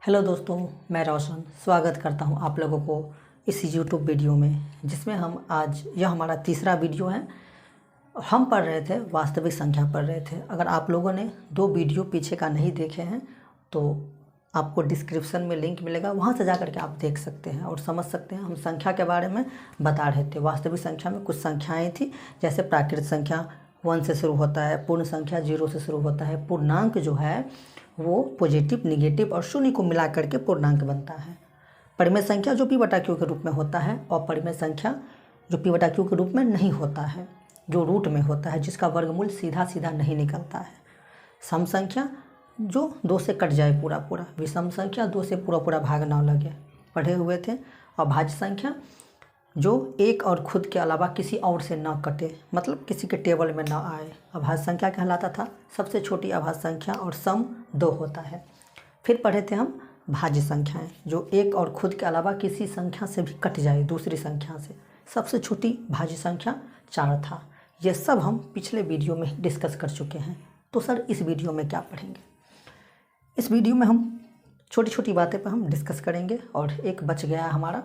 Hello दोस्तों, मैं रोशन स्वागत करता हूं आप लोगों को इस यूट्यूब वीडियो में, जिसमें हम आज यह हमारा तीसरा वीडियो है। हम पढ़ रहे थे वास्तविक संख्या पढ़ रहे थे। अगर आप लोगों ने 2 वीडियो पीछे का नहीं देखे हैं तो आपको डिस्क्रिप्शन में लिंक मिलेगा, वहां से जा करके आप देख सकते हैं और समझ सकते हैं। हम संख्या के बारे में बता रहे थे। वास्तविक संख्या में कुछ संख्याएँ थी, जैसे प्राकृत संख्या 1 से शुरू होता है, पूर्ण संख्या 0 से शुरू होता है, पूर्णांक जो है वो पॉजिटिव, निगेटिव और शून्य को मिला करके पूर्णांक बनता है। परिमेय संख्या जो p/q के रूप में होता है, और परिमेय संख्या जो p/q के रूप में नहीं होता है, जो रूट में होता है, जिसका वर्गमूल सीधा सीधा नहीं निकलता है। सम संख्या जो 2 से कट जाए पूरा पूरा, विषम संख्या 2 से पूरा पूरा भाग ना लगे, पढ़े हुए थे। और भाज्य संख्या जो एक और खुद के अलावा किसी और से ना कटे, मतलब किसी के टेबल में ना आए, अभाज्य संख्या कहलाता था। सबसे छोटी अभाज्य संख्या और सम 2 होता है। फिर पढ़े थे हम भाज्य संख्याएं, जो एक और खुद के अलावा किसी संख्या से भी कट जाए, दूसरी संख्या से। सबसे छोटी भाज्य संख्या 4 था। ये सब हम पिछले वीडियो में डिस्कस कर चुके हैं। तो सर इस वीडियो में क्या पढ़ेंगे? इस वीडियो में हम छोटी छोटी बातें पर हम डिस्कस करेंगे। और एक बच गया हमारा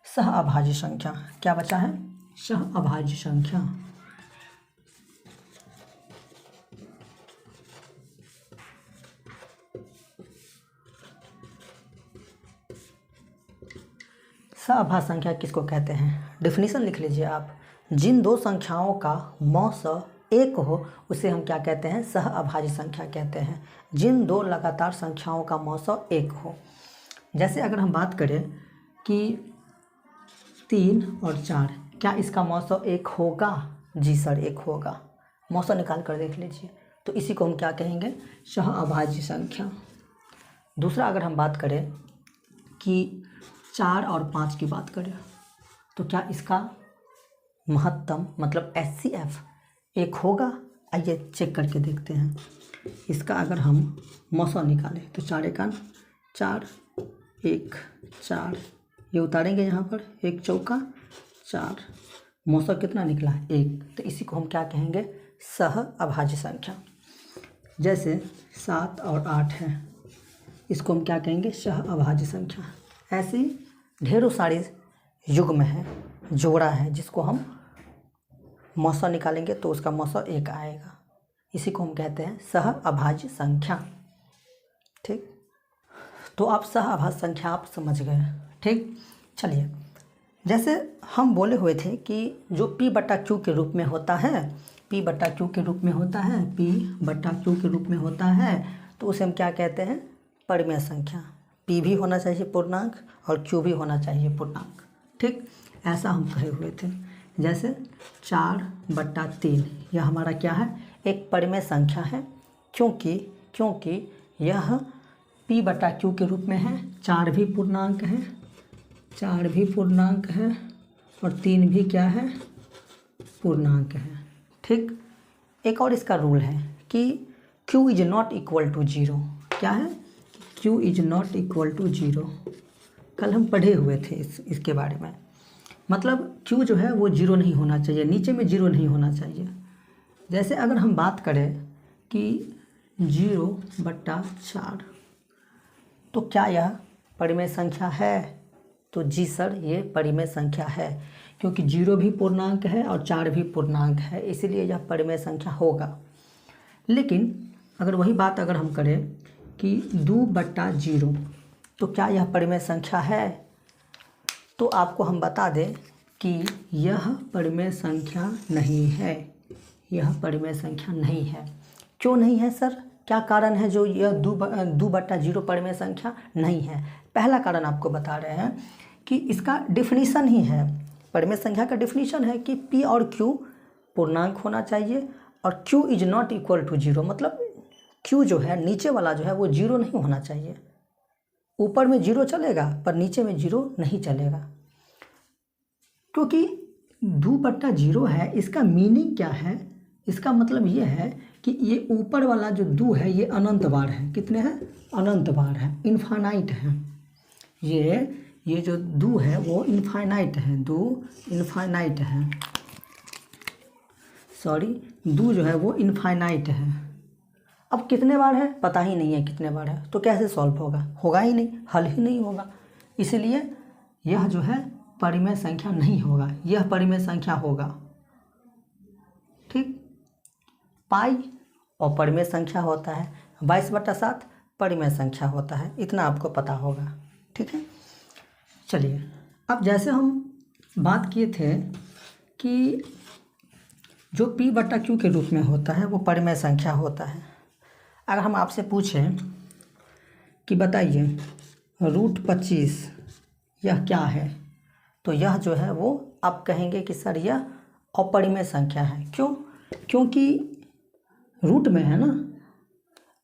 सह अभाज्य संख्या। क्या बचा है? सह अभाज्य संख्या। सह अभाज्य संख्या किसको कहते हैं? डेफिनेशन लिख लीजिए आप। जिन 2 संख्याओं का मौसा 1 हो उसे हम क्या कहते हैं? सह अभाज्य संख्या कहते हैं। जिन 2 लगातार संख्याओं का मौसा 1 हो। जैसे अगर हम बात करें कि 3 और 4, क्या इसका मौसा 1 होगा? जी सर 1 होगा। मौसा निकाल कर देख लीजिए। तो इसी को हम क्या कहेंगे? सह अभाज्य संख्या। दूसरा अगर हम बात करें कि 4 और 5 की बात करें, तो क्या इसका महत्तम मतलब HCF 1 होगा? आइए चेक करके देखते हैं। इसका अगर हम मौसा निकालें तो 4 एकान 4, 1 4, ये उतारेंगे यहाँ पर, 1 चौका 4, मौसा कितना निकला? 1। तो इसी को हम क्या कहेंगे? सह अभाज्य संख्या। जैसे 7 और 8 है, इसको हम क्या कहेंगे? सह अभाज्य संख्या। ऐसी ढेरों सारे युग्म है, जोड़ा है, जिसको हम मौसा निकालेंगे तो उसका मौसा 1 आएगा। इसी को हम कहते हैं सह अभाज्य संख्या। ठीक, तो आप सह अभाज्य संख्या आप समझ गए। ठीक, चलिए। जैसे हम बोले हुए थे कि जो p/q के रूप में होता है, p/q के रूप में होता है, p/q के रूप में होता है, तो उसे हम क्या कहते हैं? परिमेय संख्या। p भी होना चाहिए पूर्णांक और q भी होना चाहिए पूर्णांक। ठीक, ऐसा हम कहे हुए थे। जैसे 4/3 यह हमारा क्या है? एक परिमेय संख्या है, क्योंकि यह p/q के रूप में है। 4 भी पूर्णांक है, 4 भी पूर्णांक है और 3 भी क्या है? पूर्णांक है। ठीक, एक और इसका रूल है कि q is not equal to 0। क्या है? q is not equal to 0। कल हम पढ़े हुए थे इसके बारे में। मतलब q जो है वो 0 नहीं होना चाहिए, नीचे में 0 नहीं होना चाहिए। जैसे अगर हम बात करें कि 0/4, तो क्या यह परिमेय संख्या है? तो जी सर ये परिमेय संख्या है, क्योंकि 0 भी पूर्णांक है और 4 भी पूर्णांक है, इसीलिए यह परिमेय संख्या होगा। लेकिन अगर वही बात अगर हम करें कि 2/0, तो क्या यह परिमेय संख्या है? तो आपको हम बता दें कि यह परिमेय संख्या नहीं है। यह परिमेय संख्या नहीं है। क्यों नहीं है सर? क्या कारण है जो यह 2/0 परिमेय संख्या नहीं है? पहला कारण आपको बता रहे हैं कि इसका डिफिनीशन ही है। परिमेय संख्या का डिफिनीशन है कि p और q पूर्णांक होना चाहिए और q is not equal to 0। मतलब q जो है, नीचे वाला जो है वो 0 नहीं होना चाहिए। ऊपर में 0 चलेगा पर नीचे में 0 नहीं चलेगा। क्योंकि 2/0 है, इसका मीनिंग क्या है? इसका मतलब ये है कि ये ऊपर वाला जो 2 है ये अनंत बार है। कितने हैं? अनंत बार है, इनफाइनाइट है। ये जो 2 है वो इनफाइनाइट है, 2 इनफाइनाइट है। सॉरी, 2 जो है वो इनफाइनाइट है। अब कितने बार है पता ही नहीं है कितने बार है, तो कैसे सॉल्व होगा, होगा ही नहीं, हल ही नहीं होगा। इसलिए यह जो है परिमेय संख्या नहीं होगा, यह परिमेय संख्या होगा। ठीक, पाई और परिमेय संख्या होता है, 22/7 परिमेय संख्या होता है, इतना आपको पता होगा। ठीक है, चलिए अब जैसे हम बात किए थे कि जो P/Q के रूप में होता है वो परिमेय संख्या होता है। अगर हम आपसे पूछें कि बताइए √25 यह क्या है, तो यह जो है वो आप कहेंगे कि सर यह अपरिमेय संख्या है। क्यों? क्योंकि रूट में है ना,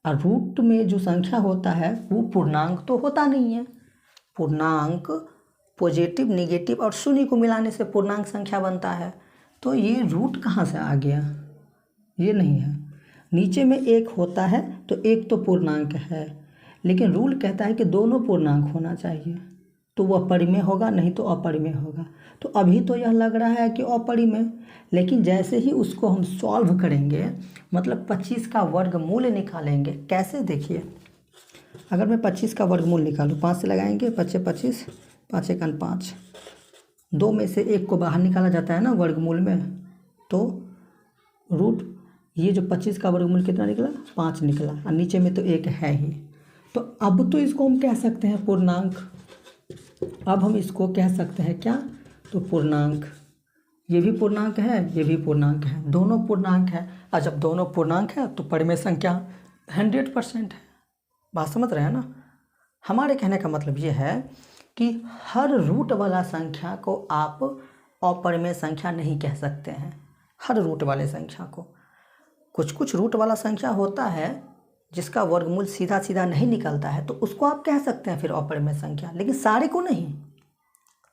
और रूट में जो संख्या होता है वो पूर्णांक तो होता नहीं है। पूर्णांक पॉजिटिव, नेगेटिव और शून्य को मिलाने से पूर्णांक संख्या बनता है। तो ये रूट कहाँ से आ गया, ये नहीं है। नीचे में एक होता है तो एक तो पूर्णांक है, लेकिन रूल कहता है कि दोनों पूर्णांक होना चाहिए, तो वह परिमेय होगा, नहीं तो अपरिमेय होगा। तो अभी तो यह लग रहा है कि अपरिमेय, लेकिन जैसे ही उसको हम सॉल्व करेंगे, मतलब 25 का वर्गमूल निकालेंगे। कैसे, देखिए अगर मैं 25 का वर्गमूल निकालूँ, 5 से लगाएंगे, 25 25, 5 1 5, 2 में से 1 को बाहर निकाला जाता है ना वर्गमूल में, तो रूट ये जो 25 का वर्गमूल कितना निकला, 5 निकला, और नीचे में तो 1 है ही। तो अब तो इसको हम कह सकते हैं पूर्णांक। अब हम इसको कह सकते हैं क्या, तो पूर्णांक। ये भी पूर्णांक है, ये भी पूर्णांक है, दोनों पूर्णांक है। और जब दोनों पूर्णांक है तो परिमेय संख्या 100% है। बात समझ रहे हैं ना? हमारे कहने का मतलब ये है कि हर रूट वाला संख्या को आप अपरिमेय संख्या नहीं कह सकते हैं। हर रूट वाले संख्या को, कुछ कुछ रूट वाला संख्या होता है जिसका वर्गमूल सीधा सीधा नहीं निकलता है, तो उसको आप कह सकते हैं फिर अपरिमेय संख्या, लेकिन सारे को नहीं।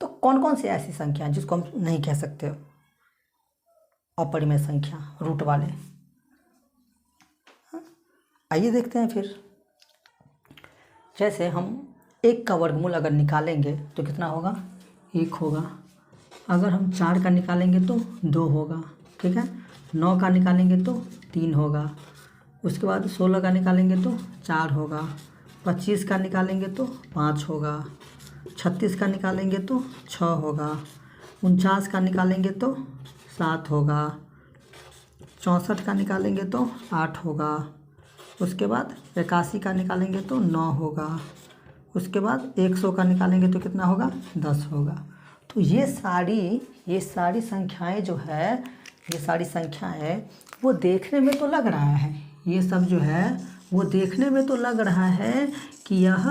तो कौन कौन सी ऐसी संख्या है जिसको हम नहीं कह सकते अपरिमेय संख्या, रूट वाले? आइए देखते हैं फिर। जैसे हम 1 का वर्गमूल अगर निकालेंगे तो कितना होगा, 1 होगा। अगर हम 4 का निकालेंगे तो 2 होगा। ठीक है, 9 का निकालेंगे तो 3 होगा। उसके बाद 16 का निकालेंगे तो 4 होगा। 25 का निकालेंगे तो 5 होगा। 36 का निकालेंगे तो 6 होगा। 49 का निकालेंगे तो 7 होगा। 64 का निकालेंगे तो 8 होगा। उसके बाद 81 का निकालेंगे तो 9 होगा। उसके बाद 100 का निकालेंगे तो कितना होगा, 10 होगा। तो ये सारी संख्याएं जो है, ये सारी संख्याएं वो देखने में तो लग रहा है, ये सब जो है वो देखने में तो लग रहा है कि यह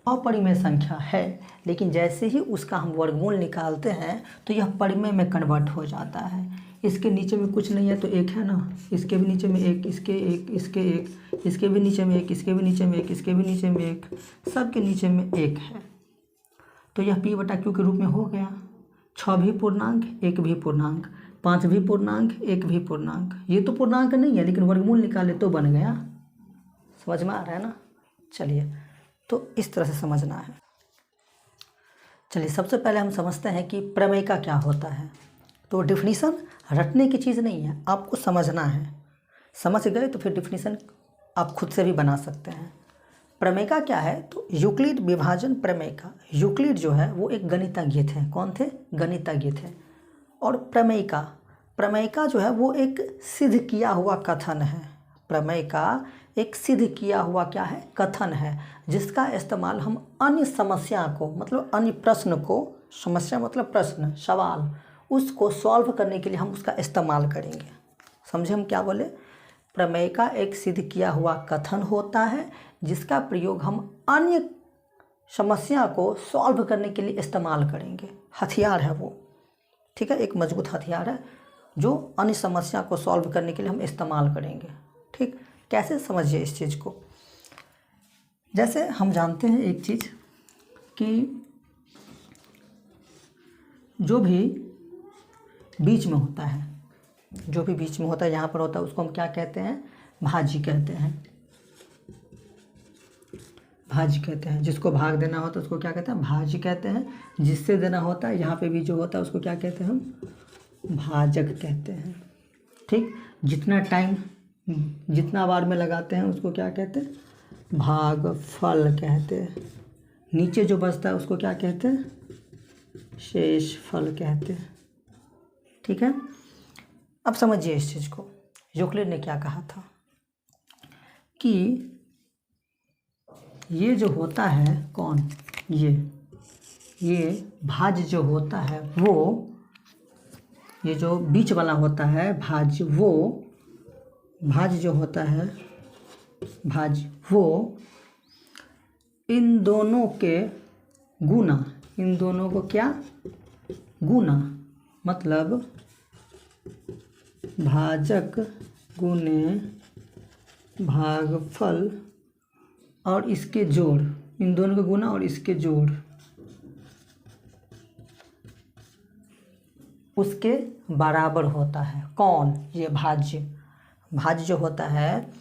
अपरिमेय संख्या है, लेकिन जैसे ही उसका हम वर्गमूल निकालते हैं तो यह परिमेय में कन्वर्ट हो जाता है। इसके नीचे में कुछ नहीं है तो 1 है ना, इसके भी नीचे में 1, इसके 1, इसके 1, इसके भी नीचे में 1, इसके भी नीचे में 1, इसके भी नीचे में 1, सबके नीचे में 1 है। तो यह P/Q के रूप में हो गया। 6 भी पूर्णांक, 1 भी पूर्णांक, 5 भी पूर्णांक, 1 भी पूर्णांक। ये तो पूर्णांक नहीं है, लेकिन वर्गमूल निकाले तो बन गया। समझ में आ रहा है ना? चलिए, तो इस तरह से समझना है। चलिए, सबसे पहले हम समझते हैं कि प्रमेय का क्या होता है। तो डिफिनीसन रटने की चीज़ नहीं है, आपको समझना है। समझ गए तो फिर डिफिनीसन आप खुद से भी बना सकते हैं। प्रमेय का क्या है, तो यूक्लिड विभाजन प्रमेय का। यूक्लिड जो है वो एक गणितज्ञ थे। कौन थे? गणितज्ञ थे। और प्रमेय का जो है वो एक सिद्ध किया हुआ कथन है। प्रमेय का एक सिद्ध किया हुआ क्या है, कथन है, जिसका इस्तेमाल हम अन्य समस्या को, मतलब अन्य प्रश्न को, समस्या मतलब प्रश्न, सवाल, उसको सॉल्व करने के लिए हम उसका इस्तेमाल करेंगे। समझे हम क्या बोले? प्रमेय का एक सिद्ध किया हुआ कथन होता है जिसका प्रयोग हम अन्य समस्या को सॉल्व करने के लिए इस्तेमाल करेंगे। हथियार है वो, ठीक है, एक मजबूत हथियार है जो अन्य समस्या को सॉल्व करने के लिए हम इस्तेमाल करेंगे। ठीक, कैसे समझिए इस चीज़ को। जैसे हम जानते हैं एक चीज़ कि जो भी बीच में होता है, जो भी बीच में होता है, यहाँ पर होता है, उसको हम क्या कहते हैं, भाज्य कहते हैं। भाज्य कहते हैं। जिसको भाग देना होता है उसको क्या कहते हैं, भाज्य कहते हैं। जिससे देना होता है, यहाँ पे भी जो होता है उसको क्या कहते हैं हम, भाजक कहते हैं। ठीक, जितना टाइम जितना बार में लगाते हैं उसको क्या कहते हैं, भागफल कहते हैं। नीचे जो बचता है उसको क्या कहते हैं, शेषफल कहते हैं। ठीक है, अब समझिए इस चीज़ को। यूक्लिड ने क्या कहा था कि ये जो होता है कौन, ये भाज्य जो होता है वो, ये जो बीच वाला होता है भाज्य, वो भाज्य जो होता है भाज्य, वो इन दोनों के गुना, इन दोनों को क्या गुना, मतलब भाजक गुने भागफल और इसके जोड़, इन दोनों के गुना और इसके जोड़ उसके बराबर होता है। कौन, ये भाज्य। भाज्य जो होता है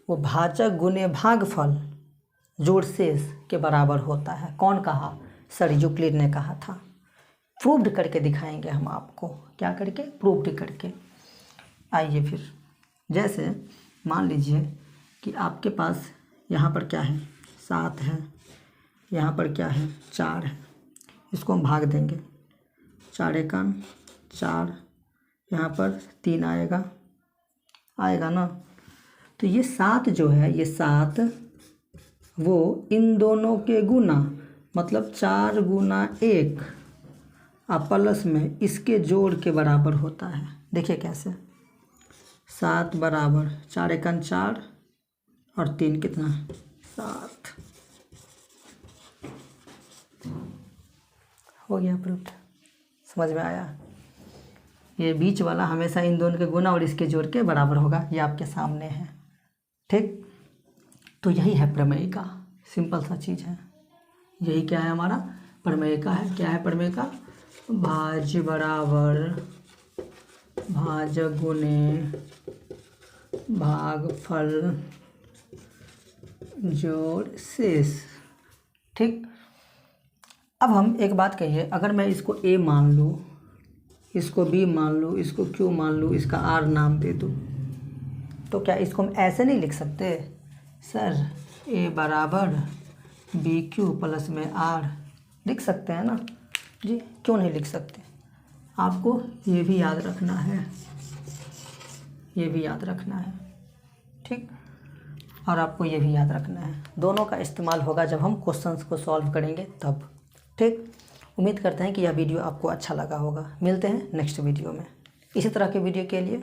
वो भाजक गुने भागफल जोड़ शेष के बराबर होता है। कौन कहा, सर यूक्लिड ने कहा था। प्रूव्ड करके दिखाएंगे हम आपको, क्या करके, प्रूव्ड करके। आइए फिर, जैसे मान लीजिए कि आपके पास यहाँ पर क्या है 7 है, यहाँ पर क्या है 4 है, इसको हम भाग देंगे, 4 एकम 4, यहाँ पर 3 आएगा ना। तो ये 7 जो है, ये 7 वो इन दोनों के गुना, मतलब 4 गुना 1 और प्लस में इसके जोड़ के बराबर होता है। देखिए कैसे, 7 बराबर 4 एकम 4 और 3 कितना 7, हो गया प्रूफ। समझ में आया। ये बीच वाला हमेशा इन दोनों के गुना और इसके जोड़ के बराबर होगा, ये आपके सामने है। ठीक, तो यही है प्रमेय का, सिंपल सा चीज़ है। यही क्या है, हमारा प्रमेय का है। क्या है प्रमेय का, भाज्य बराबर भाजक गुने भागफल जोड़ शेष। ठीक, अब हम एक बात कहिए, अगर मैं इसको ए मान लूँ, इसको बी मान लूँ, इसको क्यू मान लूँ, इसका आर नाम दे दूँ, तो क्या इसको हम ऐसे नहीं लिख सकते, सर ए बराबर बी क्यू प्लस में आर, लिख सकते हैं ना जी, क्यों नहीं लिख सकते। आपको ये भी याद रखना है, ये भी याद रखना है। ठीक, और आपको ये भी याद रखना है, दोनों का इस्तेमाल होगा जब हम क्वेश्चंस को सॉल्व करेंगे तब। ठीक, उम्मीद करते हैं कि यह वीडियो आपको अच्छा लगा होगा। मिलते हैं नेक्स्ट वीडियो में। इसी तरह के वीडियो के लिए